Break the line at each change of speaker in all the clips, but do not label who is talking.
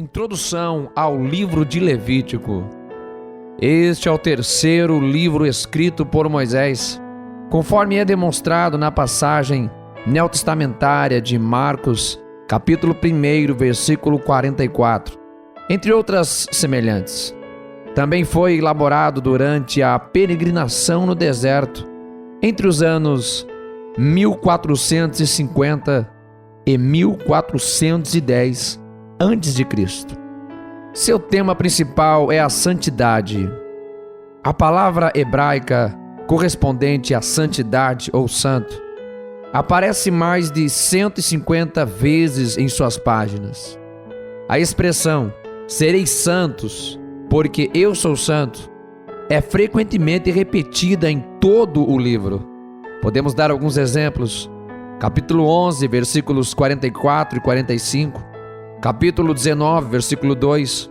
Introdução ao livro de Levítico. Este é o terceiro livro escrito por Moisés, conforme é demonstrado na passagem neotestamentária de Marcos, capítulo 1, versículo 44, entre outras semelhantes. Também foi elaborado durante a peregrinação no deserto, entre os anos 1450 e 1410 a.C. Seu tema principal é a santidade. A palavra hebraica correspondente à santidade ou santo aparece mais de 150 vezes em suas páginas. A expressão "sereis santos, porque eu sou santo" é frequentemente repetida em todo o livro. Podemos dar alguns exemplos. Capítulo 11, versículos 44 e 45. Capítulo 19, versículo 2.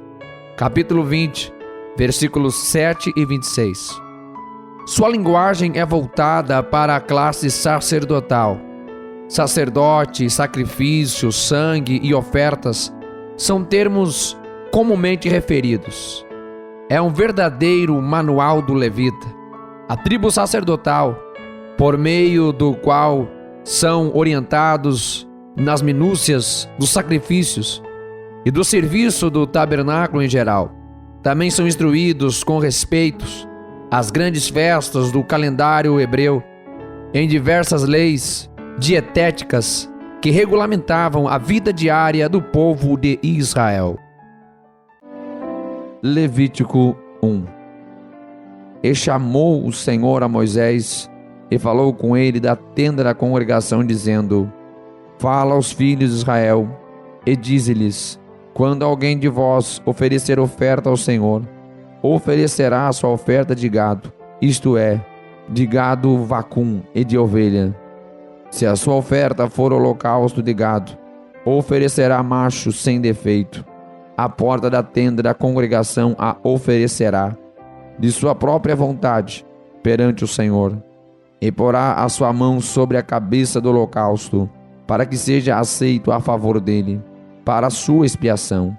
Capítulo 20, versículos 7 e 26. Sua linguagem é voltada para a classe sacerdotal. Sacerdote, sacrifício, sangue e ofertas são termos comumente referidos. É um verdadeiro manual do levita. A tribo sacerdotal, por meio do qual são orientados nas minúcias dos sacrifícios e do serviço do tabernáculo em geral. Também são instruídos com respeito às grandes festas do calendário hebreu, em diversas leis dietéticas que regulamentavam a vida diária do povo de Israel. Levítico 1. E chamou o Senhor a Moisés e falou com ele da tenda da congregação, dizendo: Fala aos filhos de Israel e dize-lhes: quando alguém de vós oferecer oferta ao Senhor, oferecerá a sua oferta de gado, isto é, de gado vacum e de ovelha. Se a sua oferta for holocausto de gado, oferecerá macho sem defeito. À porta da tenda da congregação a oferecerá, de sua própria vontade, perante o Senhor, e porá a sua mão sobre a cabeça do holocausto, para que seja aceito a favor dele, para a sua expiação.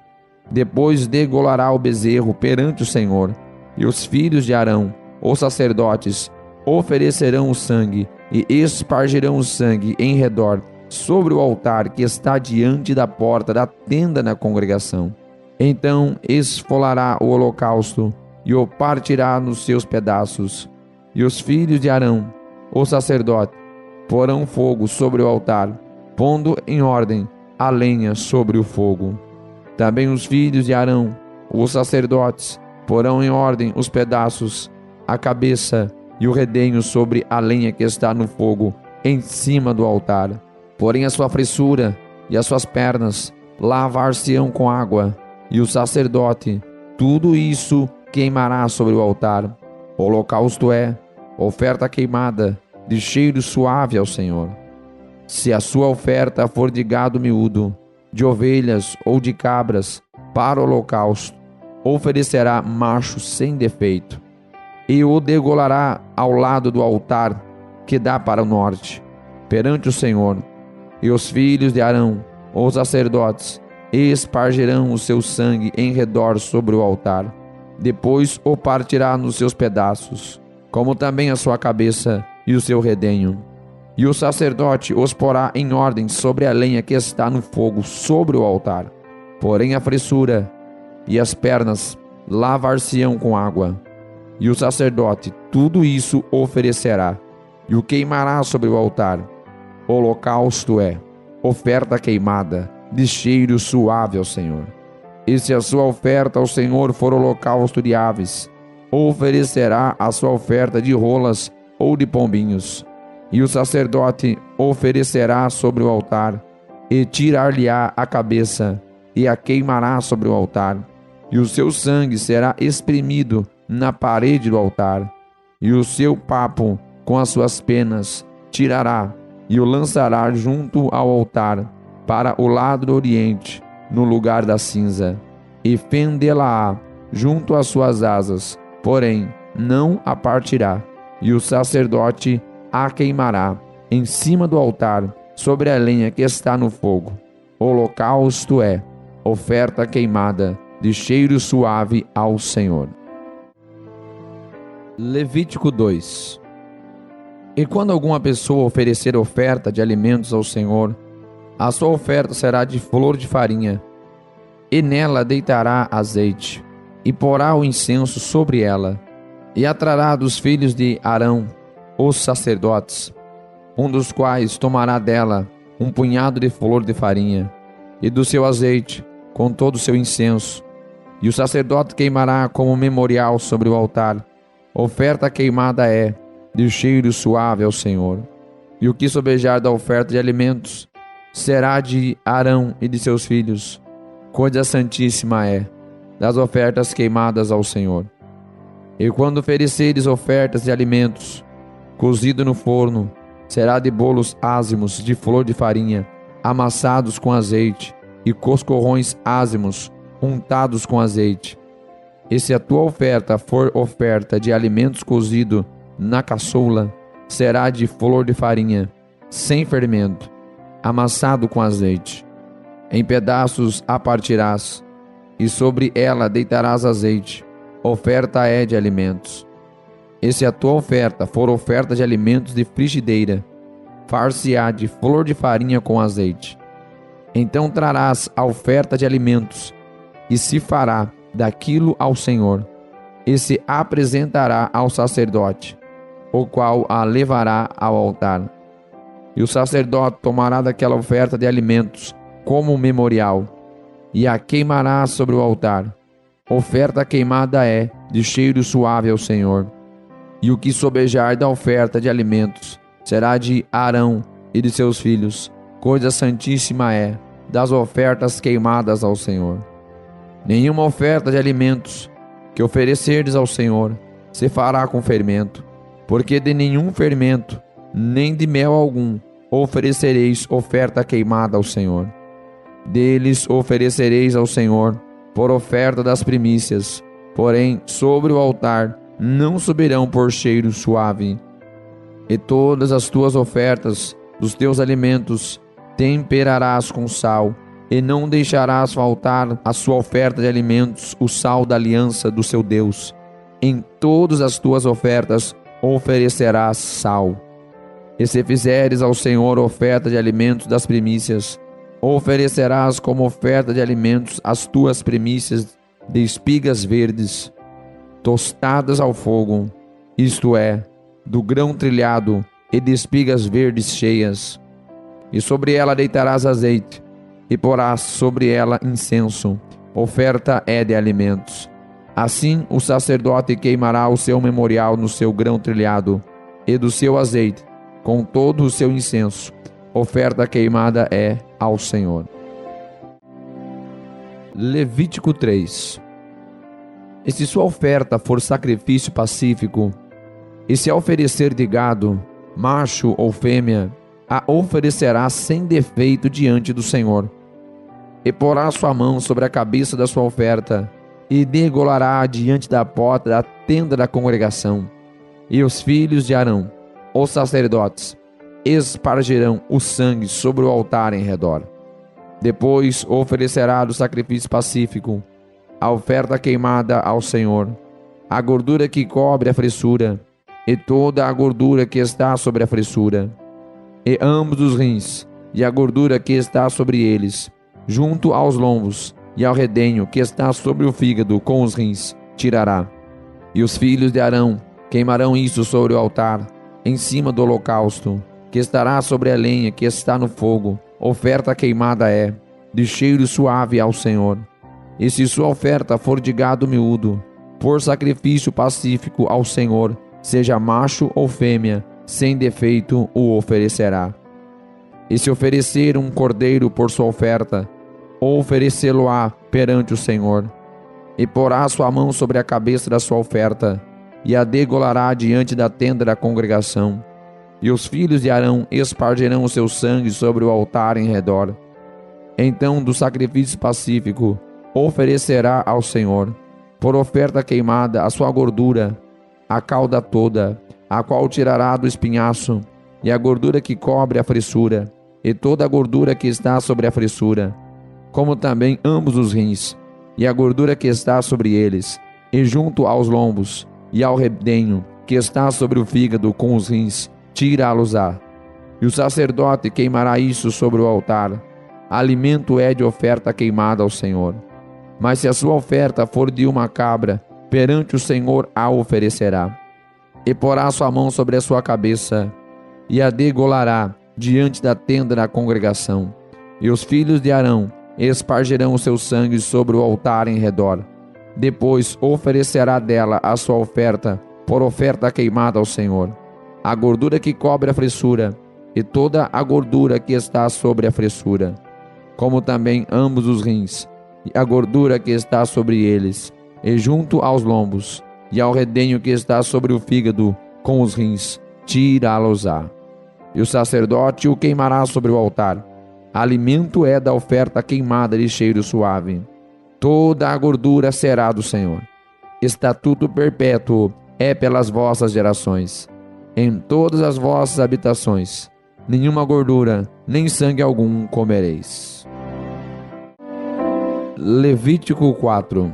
Depois degolará o bezerro perante o Senhor, e os filhos de Arão, os sacerdotes, oferecerão o sangue, e espargirão o sangue em redor, sobre o altar que está diante da porta da tenda da congregação. Então esfolará o holocausto, e o partirá nos seus pedaços, e os filhos de Arão, o sacerdote, porão fogo sobre o altar, pondo em ordem a lenha sobre o fogo. Também os filhos de Arão, os sacerdotes, porão em ordem os pedaços, a cabeça e o redenho sobre a lenha que está no fogo, em cima do altar. Porém a sua fressura e as suas pernas lavar-se-ão com água, e o sacerdote tudo isso queimará sobre o altar. O holocausto é oferta queimada, de cheiro suave ao Senhor. Se a sua oferta for de gado miúdo, de ovelhas ou de cabras, para o holocausto, oferecerá macho sem defeito, e o degolará ao lado do altar que dá para o norte, perante o Senhor. E os filhos de Arão, os sacerdotes, espargirão o seu sangue em redor sobre o altar. Depois o partirá nos seus pedaços, como também a sua cabeça e o seu redenho. E o sacerdote os porá em ordem sobre a lenha que está no fogo sobre o altar. Porém a fressura e as pernas lavar-se-ão com água. E o sacerdote tudo isso oferecerá, e o queimará sobre o altar. O holocausto é oferta queimada, de cheiro suave ao Senhor. E se a sua oferta ao Senhor for holocausto de aves, oferecerá a sua oferta de rolas ou de pombinhos. E o sacerdote oferecerá sobre o altar, e tirar-lhe-á a cabeça, e a queimará sobre o altar. E o seu sangue será espremido na parede do altar. E o seu papo com as suas penas tirará, e o lançará junto ao altar, para o lado do oriente, no lugar da cinza. E fendê-la-á junto às suas asas, porém não a partirá. E o sacerdote a queimará em cima do altar, sobre a lenha que está no fogo. Holocausto é oferta queimada de cheiro suave ao Senhor. Levítico 2. E quando alguma pessoa oferecer oferta de alimentos ao Senhor, a sua oferta será de flor de farinha, e nela deitará azeite, e porá o incenso sobre ela, e a trará dos filhos de Arão, os sacerdotes, um dos quais tomará dela um punhado de flor de farinha, e do seu azeite, com todo o seu incenso, e o sacerdote queimará como memorial sobre o altar. Oferta queimada é, de cheiro suave ao Senhor. E o que sobejar da oferta de alimentos será de Arão e de seus filhos. Coisa santíssima é, das ofertas queimadas ao Senhor. E quando ofereceres ofertas de alimentos, cozido no forno, será de bolos ázimos de flor de farinha, amassados com azeite, e coscorrões ázimos, untados com azeite. E se a tua oferta for oferta de alimentos cozido na caçoula, será de flor de farinha, sem fermento, amassado com azeite. Em pedaços a partirás, e sobre ela deitarás azeite. Oferta é de alimentos. E se a tua oferta for oferta de alimentos de frigideira, far-se-á de flor de farinha com azeite. Então trarás a oferta de alimentos, e se fará daquilo ao Senhor, e se apresentará ao sacerdote, o qual a levará ao altar. E o sacerdote tomará daquela oferta de alimentos como memorial, e a queimará sobre o altar. Oferta queimada é, de cheiro suave ao Senhor. E o que sobejar da oferta de alimentos será de Arão e de seus filhos. Coisa santíssima é, das ofertas queimadas ao Senhor. Nenhuma oferta de alimentos que oferecerdes ao Senhor se fará com fermento, porque de nenhum fermento, nem de mel algum, oferecereis oferta queimada ao Senhor. Deles oferecereis ao Senhor por oferta das primícias, porém sobre o altar não subirão por cheiro suave. E todas as tuas ofertas dos teus alimentos temperarás com sal, e não deixarás faltar a sua oferta de alimentos o sal da aliança do seu Deus. Em todas as tuas ofertas oferecerás sal. E se fizeres ao Senhor oferta de alimentos das primícias, oferecerás como oferta de alimentos as tuas primícias de espigas verdes, tostadas ao fogo, isto é, do grão trilhado e de espigas verdes cheias. E sobre ela deitarás azeite, e porás sobre ela incenso, oferta é de alimentos. Assim o sacerdote queimará o seu memorial no seu grão trilhado, e do seu azeite, com todo o seu incenso, oferta queimada é ao Senhor. Levítico 3. E se sua oferta for sacrifício pacífico, e se a oferecer de gado, macho ou fêmea, a oferecerá sem defeito diante do Senhor. E porá sua mão sobre a cabeça da sua oferta, e degolará diante da porta da tenda da congregação. E os filhos de Arão, os sacerdotes, espargirão o sangue sobre o altar em redor. Depois oferecerá do sacrifício pacífico a oferta queimada ao Senhor, a gordura que cobre a fressura, e toda a gordura que está sobre a fressura, e ambos os rins, e a gordura que está sobre eles, junto aos lombos, e ao redenho que está sobre o fígado com os rins, tirará. E os filhos de Arão queimarão isso sobre o altar, em cima do holocausto, que estará sobre a lenha que está no fogo. Oferta queimada é, de cheiro suave ao Senhor. E se sua oferta for de gado miúdo, por sacrifício pacífico ao Senhor, seja macho ou fêmea, sem defeito o oferecerá. E se oferecer um cordeiro por sua oferta, oferecê-lo-á perante o Senhor. E porá sua mão sobre a cabeça da sua oferta, e a degolará diante da tenda da congregação. E os filhos de Arão espargirão o seu sangue sobre o altar em redor. Então do sacrifício pacífico oferecerá ao Senhor, por oferta queimada, a sua gordura, a cauda toda, a qual tirará do espinhaço, e a gordura que cobre a fressura, e toda a gordura que está sobre a fressura. como também ambos os rins, e a gordura que está sobre eles, e junto aos lombos, e ao redenho que está sobre o fígado com os rins, tira-los-á. E o sacerdote queimará isso sobre o altar. Alimento é de oferta queimada ao Senhor. Mas se a sua oferta for de uma cabra, perante o Senhor a oferecerá. E porá sua mão sobre a sua cabeça, e a degolará diante da tenda da congregação. E os filhos de Arão espargirão o seu sangue sobre o altar em redor. Depois oferecerá dela a sua oferta, por oferta queimada ao Senhor. A gordura que cobre a fressura, e toda a gordura que está sobre a fressura, como também ambos os rins, e a gordura que está sobre eles, e junto aos lombos, e ao redenho que está sobre o fígado, com os rins, tirá-los-á. E o sacerdote o queimará sobre o altar. Alimento é da oferta queimada de cheiro suave. Toda a gordura será do Senhor. Estatuto perpétuo é pelas vossas gerações. Em todas as vossas habitações, nenhuma gordura, nem sangue algum comereis. Levítico 4.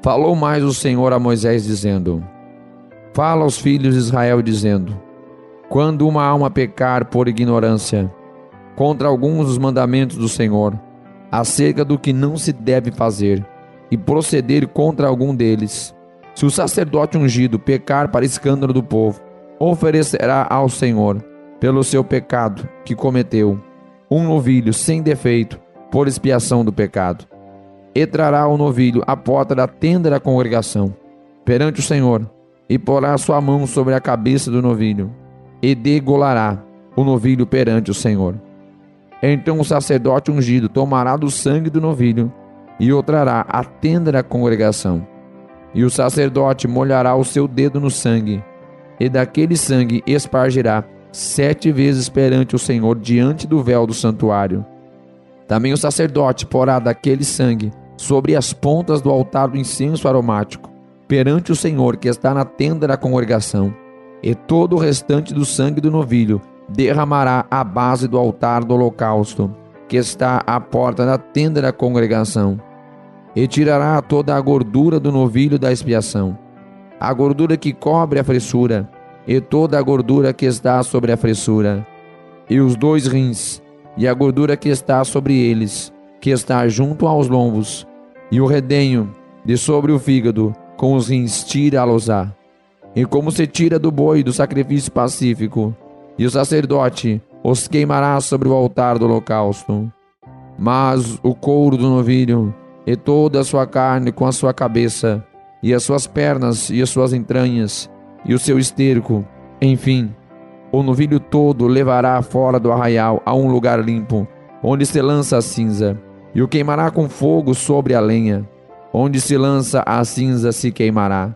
Falou mais o Senhor a Moisés, dizendo: Fala aos filhos de Israel, dizendo: Quando uma alma pecar por ignorância contra alguns dos mandamentos do Senhor, acerca do que não se deve fazer, e proceder contra algum deles, se o sacerdote ungido pecar para escândalo do povo, oferecerá ao Senhor, pelo seu pecado que cometeu, um novilho sem defeito, por expiação do pecado. E trará o novilho à porta da tenda da congregação, perante o Senhor, e porá sua mão sobre a cabeça do novilho, e degolará o novilho perante o Senhor. Então o sacerdote ungido tomará do sangue do novilho, e o trará à tenda da congregação. E o sacerdote molhará o seu dedo no sangue, e daquele sangue espargirá 7 vezes perante o Senhor diante do véu do santuário. Também o sacerdote porá daquele sangue sobre as pontas do altar do incenso aromático, perante o Senhor que está na tenda da congregação, e todo o restante do sangue do novilho derramará à base do altar do holocausto, que está à porta da tenda da congregação, e tirará toda a gordura do novilho da expiação, a gordura que cobre a fressura, e toda a gordura que está sobre a fressura, e os 2 rins, e a gordura que está sobre eles, que está junto aos lombos, e o redenho de sobre o fígado, com os rins tira-los-á. E como se tira do boi do sacrifício pacífico, e o sacerdote os queimará sobre o altar do holocausto. Mas o couro do novilho, e toda a sua carne com a sua cabeça, e as suas pernas, e as suas entranhas, e o seu esterco, enfim, o novilho todo levará fora do arraial a um lugar limpo, onde se lança a cinza, e o queimará com fogo sobre a lenha, onde se lança a cinza se queimará.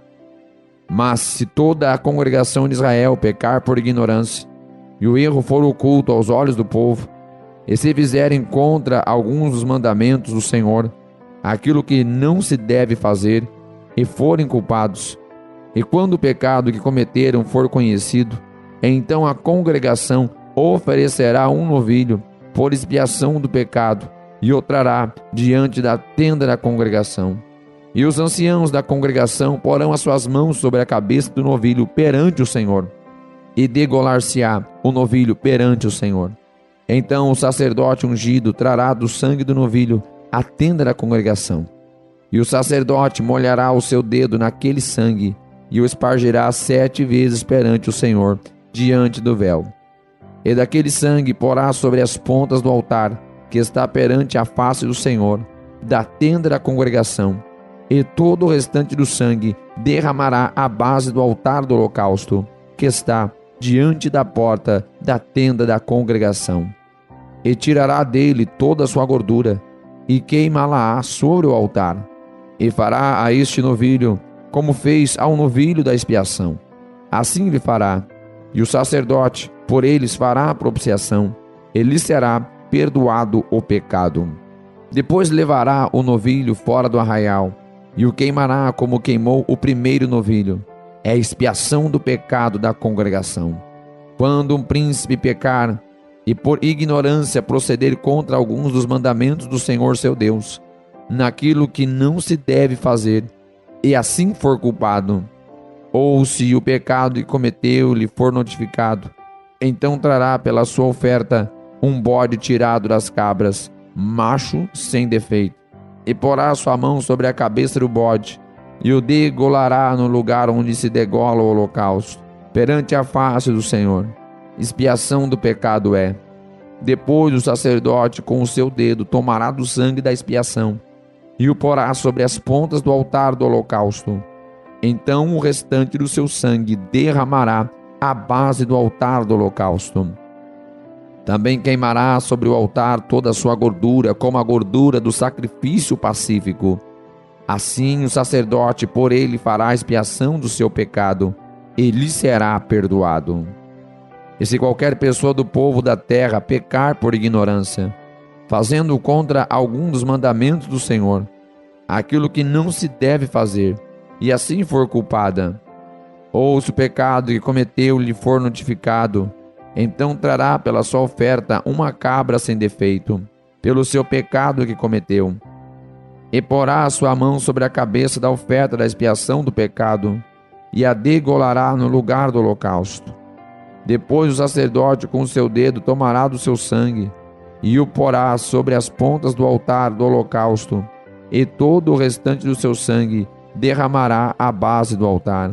Mas se toda a congregação de Israel pecar por ignorância, e o erro for oculto aos olhos do povo, e se fizerem contra alguns dos mandamentos do Senhor, aquilo que não se deve fazer, e forem culpados, e quando o pecado que cometeram for conhecido, então a congregação oferecerá um novilho por expiação do pecado, e o trará diante da tenda da congregação. E os anciãos da congregação porão as suas mãos sobre a cabeça do novilho perante o Senhor, e degolar-se-á o novilho perante o Senhor. Então o sacerdote ungido trará do sangue do novilho a tenda da congregação. E o sacerdote molhará o seu dedo naquele sangue, e o espargirá 7 vezes perante o Senhor, diante do véu. E daquele sangue porá sobre as pontas do altar, que está perante a face do Senhor, da tenda da congregação, e todo o restante do sangue derramará à base do altar do holocausto, que está diante da porta da tenda da congregação. E tirará dele toda a sua gordura, e queimá-la-á sobre o altar, e fará a este novilho como fez ao novilho da expiação. Assim lhe fará, e o sacerdote por eles fará a propiciação, e lhe será perdoado o pecado. Depois levará o novilho fora do arraial, e o queimará como queimou o primeiro novilho. É a expiação do pecado da congregação. Quando um príncipe pecar, e por ignorância proceder contra alguns dos mandamentos do Senhor seu Deus, naquilo que não se deve fazer, e assim for culpado, ou se o pecado que cometeu lhe for notificado, então trará pela sua oferta um bode tirado das cabras, macho sem defeito, e porá sua mão sobre a cabeça do bode, e o degolará no lugar onde se degola o holocausto, perante a face do Senhor. Expiação do pecado é. Depois o sacerdote com o seu dedo tomará do sangue da expiação, e o porá sobre as pontas do altar do holocausto. Então o restante do seu sangue derramará à base do altar do holocausto. Também queimará sobre o altar toda a sua gordura, como a gordura do sacrifício pacífico. Assim o sacerdote por ele fará a expiação do seu pecado, e lhe será perdoado. E se qualquer pessoa do povo da terra pecar por ignorância, fazendo contra algum dos mandamentos do Senhor, aquilo que não se deve fazer, e assim for culpada, ou se o pecado que cometeu lhe for notificado, então trará pela sua oferta uma cabra sem defeito, pelo seu pecado que cometeu, e porá a sua mão sobre a cabeça da oferta da expiação do pecado, e a degolará no lugar do holocausto. Depois o sacerdote com o seu dedo tomará do seu sangue, e o porá sobre as pontas do altar do holocausto, e todo o restante do seu sangue derramará à base do altar.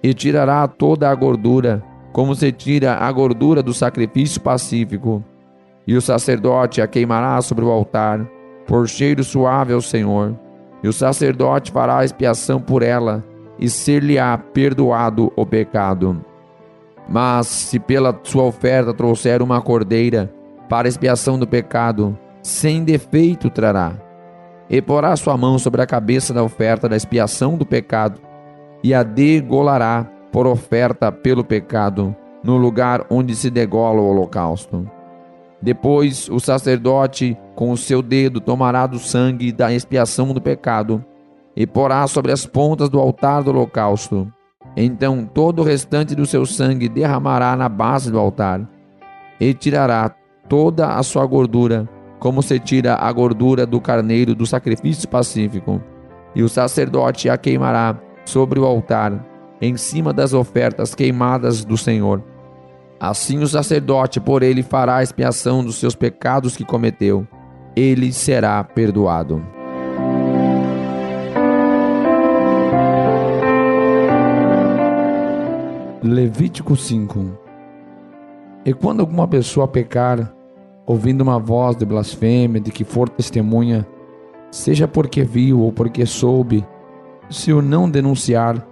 E tirará toda a gordura, como se tira a gordura do sacrifício pacífico, e o sacerdote a queimará sobre o altar, por cheiro suave ao Senhor, e o sacerdote fará a expiação por ela, e ser-lhe-á perdoado o pecado. Mas se pela sua oferta trouxer uma cordeira para expiação do pecado, sem defeito trará, e porá sua mão sobre a cabeça da oferta da expiação do pecado, e a degolará por oferta pelo pecado, no lugar onde se degola o holocausto. Depois o sacerdote com o seu dedo tomará do sangue da expiação do pecado, e porá sobre as pontas do altar do holocausto. Então todo o restante do seu sangue derramará na base do altar, e tirará toda a sua gordura, como se tira a gordura do carneiro do sacrifício pacífico, e o sacerdote a queimará sobre o altar, em cima das ofertas queimadas do Senhor. Assim o sacerdote por ele fará a expiação dos seus pecados que cometeu, ele será perdoado.
Levítico 5. E quando alguma pessoa pecar, ouvindo uma voz de blasfêmia de que for testemunha, seja porque viu ou porque soube, se o não denunciar,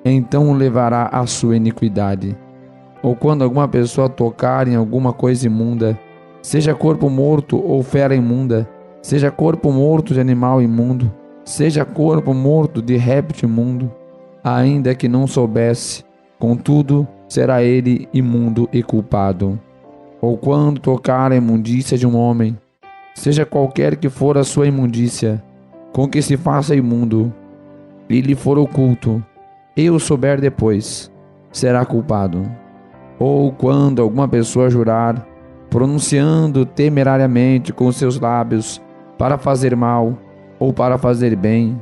então o levará à sua iniquidade. Ou quando alguma pessoa tocar em alguma coisa imunda, seja corpo morto ou fera imunda, seja corpo morto de animal imundo, seja corpo morto de réptil imundo, ainda que não soubesse, contudo, será ele imundo e culpado. Ou quando tocar a imundícia de um homem, seja qualquer que for a sua imundícia, com que se faça imundo, e lhe for oculto, e o souber depois, será culpado. Ou quando alguma pessoa jurar, pronunciando temerariamente com seus lábios, para fazer mal ou para fazer bem,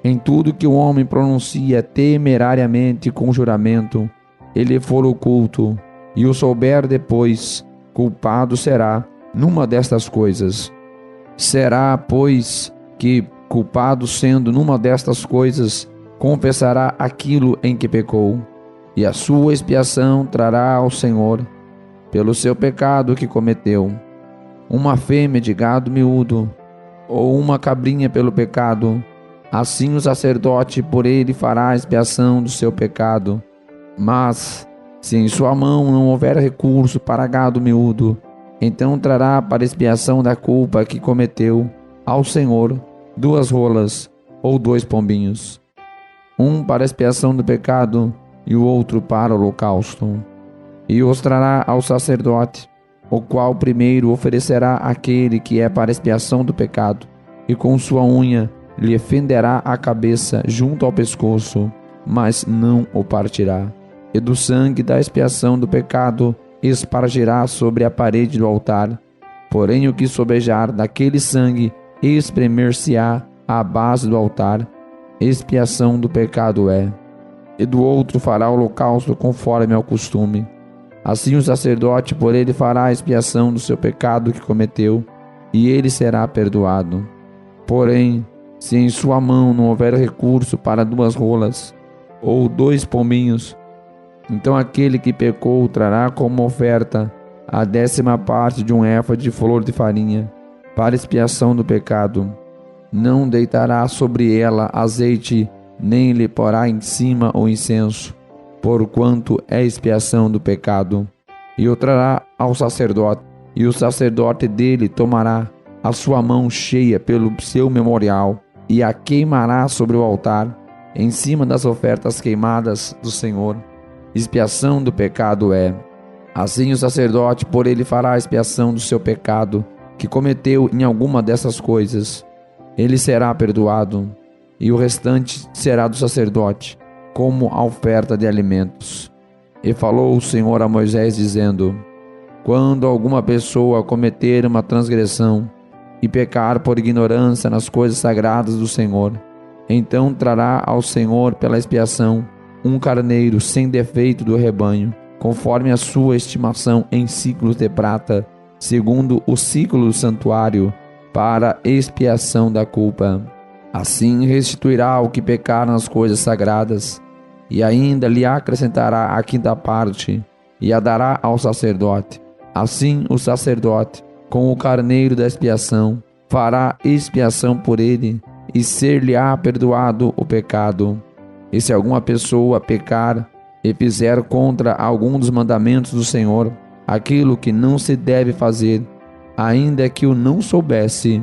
em tudo que o homem pronuncia temerariamente com juramento, ele for oculto, e o souber depois, culpado será numa destas coisas. Será, pois, que, culpado sendo numa destas coisas, confessará aquilo em que pecou, e a sua expiação trará ao Senhor, pelo seu pecado que cometeu, uma fêmea de gado miúdo, ou uma cabrinha pelo pecado. Assim o sacerdote por ele fará a expiação do seu pecado. Mas, se em sua mão não houver recurso para gado miúdo, então trará para expiação da culpa que cometeu ao Senhor 2 rolas ou 2 pombinhos, um para expiação do pecado e o outro para o holocausto. E os trará ao sacerdote, o qual primeiro oferecerá aquele que é para expiação do pecado, e com sua unha lhe fenderá a cabeça junto ao pescoço, mas não o partirá. E do sangue da expiação do pecado
espargirá sobre a parede do altar. Porém, o que sobejar daquele sangue espremer-se-á à base do altar. Expiação do pecado é. E do outro fará holocausto conforme ao costume. Assim o sacerdote por ele fará a expiação do seu pecado que cometeu, e ele será perdoado. Porém, se em sua mão não houver recurso para 2 rolas, ou 2 pombinhos, então aquele que pecou trará como oferta a 10ª parte de um éfa de flor de farinha, para expiação do pecado. Não deitará sobre ela azeite, nem lhe porá em cima o incenso, porquanto é expiação do pecado. E o trará ao sacerdote, e o sacerdote dele tomará a sua mão cheia pelo seu memorial, e a queimará sobre o altar, em cima das ofertas queimadas do Senhor. Expiação do pecado é. Assim o sacerdote por ele fará a expiação do seu pecado, que cometeu em alguma dessas coisas. Ele será perdoado, e o restante será do sacerdote, como a oferta de alimentos. E falou o Senhor a Moisés, dizendo: quando alguma pessoa cometer uma transgressão e pecar por ignorância nas coisas sagradas do Senhor, então trará ao Senhor pela expiação um carneiro sem defeito do rebanho, conforme a sua estimação em ciclos de prata, segundo o ciclo do santuário, para expiação da culpa. Assim restituirá o que pecar nas coisas sagradas, e ainda lhe acrescentará a 5ª parte, e a dará ao sacerdote. Assim o sacerdote, com o carneiro da expiação, fará expiação por ele, e ser-lhe-á perdoado o pecado. E se alguma pessoa pecar e fizer contra algum dos mandamentos do Senhor aquilo que não se deve fazer, ainda que o não soubesse,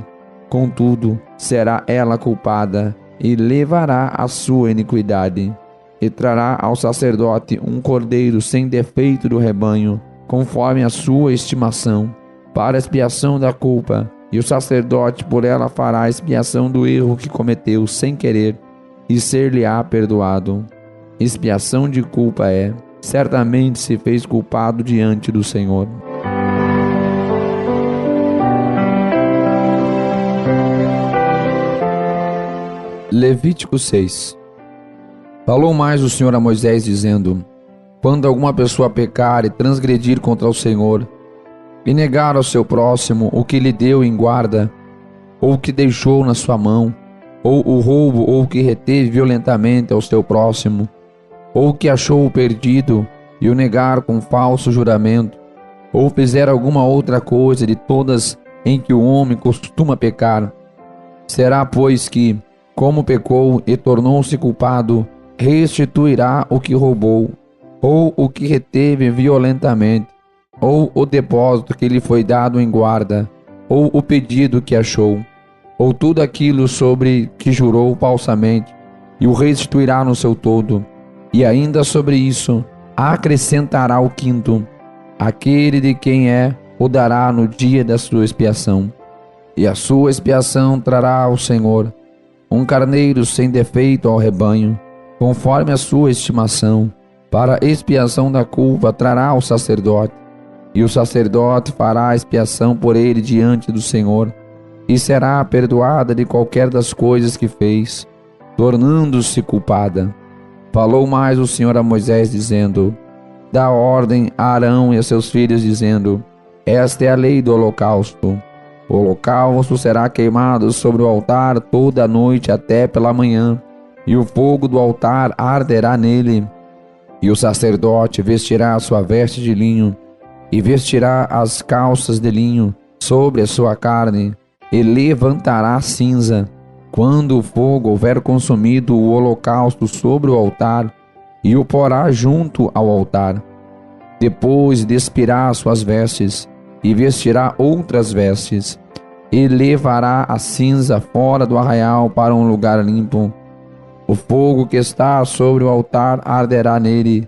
contudo, será ela culpada e levará a sua iniquidade. E trará ao sacerdote um cordeiro sem defeito do rebanho, conforme a sua estimação, para a expiação da culpa, e o sacerdote por ela fará a expiação do erro que cometeu sem querer, e ser-lhe-á perdoado. Expiação de culpa é. Certamente se fez culpado diante do Senhor. Levítico 6. Falou mais o Senhor a Moisés, dizendo: quando alguma pessoa pecar e transgredir contra o Senhor, e negar ao seu próximo o que lhe deu em guarda, ou o que deixou na sua mão, ou o roubo, ou o que reteve violentamente ao seu próximo, ou o que achou perdido e o negar com falso juramento, ou fizer alguma outra coisa de todas em que o homem costuma pecar, será, pois, que, como pecou e tornou-se culpado, restituirá o que roubou, ou o que reteve violentamente, ou o depósito que lhe foi dado em guarda, ou o pedido que achou, ou tudo aquilo sobre que jurou falsamente, e o restituirá no seu todo. E ainda sobre isso acrescentará o 5º, aquele de quem o dará no dia da sua expiação. E a sua expiação trará ao Senhor um carneiro sem defeito ao rebanho, conforme a sua estimação, para a expiação da culpa trará ao sacerdote, e o sacerdote fará a expiação por ele diante do Senhor, e será perdoada de qualquer das coisas que fez, tornando-se culpada. Falou mais o Senhor a Moisés, dizendo: dá ordem a Arão e a seus filhos, dizendo: esta é a lei do holocausto. O holocausto será queimado sobre o altar toda a noite até pela manhã, e o fogo do altar arderá nele. E o sacerdote vestirá a sua veste de linho, e vestirá as calças de linho sobre a sua carne, e levantará a cinza, quando o fogo houver consumido o holocausto sobre o altar, e o porá junto ao altar. Depois despirá as suas vestes, e vestirá outras vestes, e levará a cinza fora do arraial para um lugar limpo. O fogo que está sobre o altar arderá nele,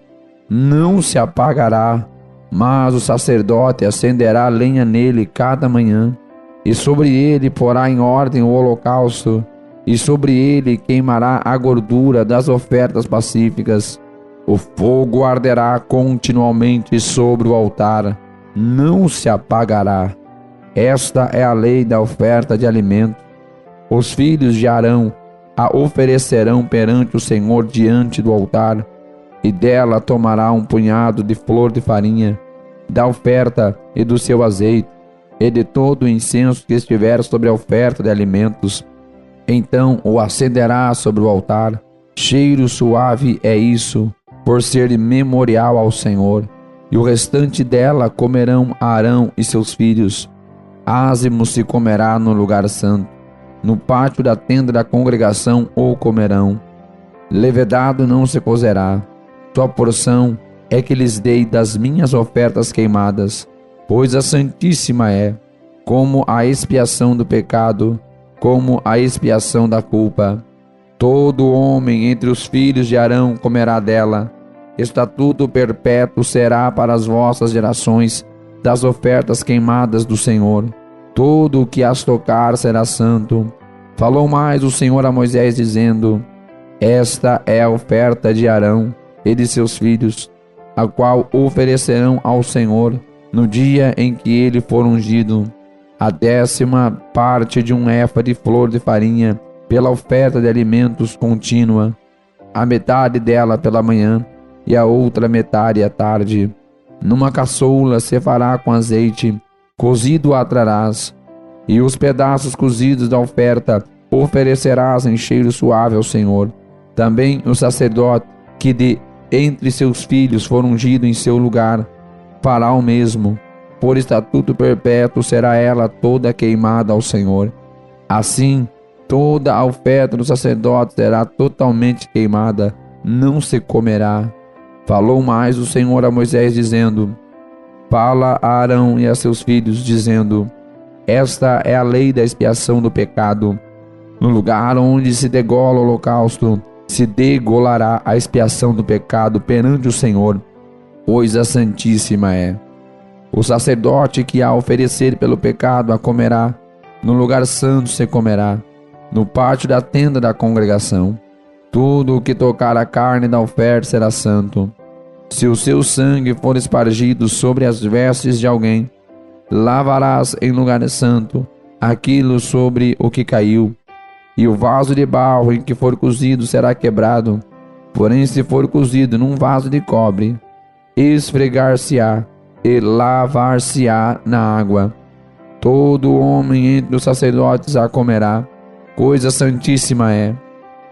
não se apagará, mas o sacerdote acenderá lenha nele cada manhã, e sobre ele porá em ordem o holocausto, e sobre ele queimará a gordura das ofertas pacíficas, O fogo arderá continuamente sobre o altar, não se apagará. Esta é a lei da oferta de alimento. Os filhos de Arão a oferecerão perante o Senhor diante do altar, e dela tomará um punhado de flor de farinha, da oferta e do seu azeite, e de todo o incenso que estiver sobre a oferta de alimentos. Então o acenderá sobre o altar. Cheiro suave é isso, por ser memorial ao Senhor. E o restante dela comerão Arão e seus filhos. Ázimo se comerá no lugar santo. No pátio da tenda da congregação o comerão. Levedado não se cozerá. Sua porção é que lhes dei das minhas ofertas queimadas, pois a santíssima é, como a expiação do pecado, como a expiação da culpa. Todo homem entre os filhos de Arão comerá dela. Estatuto perpétuo será para as vossas gerações das ofertas queimadas do Senhor. Todo o que as tocar será santo. Falou mais o Senhor a Moisés, dizendo: Esta é a oferta de Arão e de seus filhos, a qual oferecerão ao Senhor no dia em que ele for ungido: a 10ª parte de um efa de flor de farinha pela oferta de alimentos contínua, a metade dela pela manhã e a outra metade à tarde. Numa caçoula se fará com azeite, cozido a trarás, e os pedaços cozidos da oferta oferecerás em cheiro suave ao Senhor. Também o sacerdote que de entre seus filhos for ungido em seu lugar fará o mesmo. Por estatuto perpétuo será ela toda queimada ao Senhor. Assim, toda a oferta do sacerdote será totalmente queimada, não se comerá. Falou mais o Senhor a Moisés, dizendo: Fala a Arão e a seus filhos, dizendo: Esta é a lei da expiação do pecado. No lugar onde se degola o holocausto, se degolará a expiação do pecado perante o Senhor, pois a santíssima é. O sacerdote que a oferecer pelo pecado a comerá, no lugar santo se comerá, no pátio da tenda da congregação. Tudo o que tocar a carne da oferta será santo. Se o seu sangue for espargido sobre as vestes de alguém, lavarás em lugar santo aquilo sobre o que caiu, e o vaso de barro em que for cozido será quebrado. Porém, se for cozido num vaso de cobre, esfregar-se-á e lavar-se-á na água. Todo homem entre os sacerdotes a comerá, coisa santíssima é.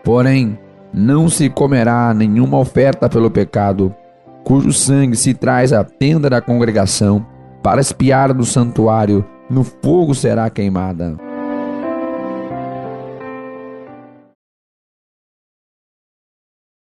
Porém, não se comerá nenhuma oferta pelo pecado, cujo sangue se traz à tenda da congregação, para espiar no santuário, no fogo será queimada.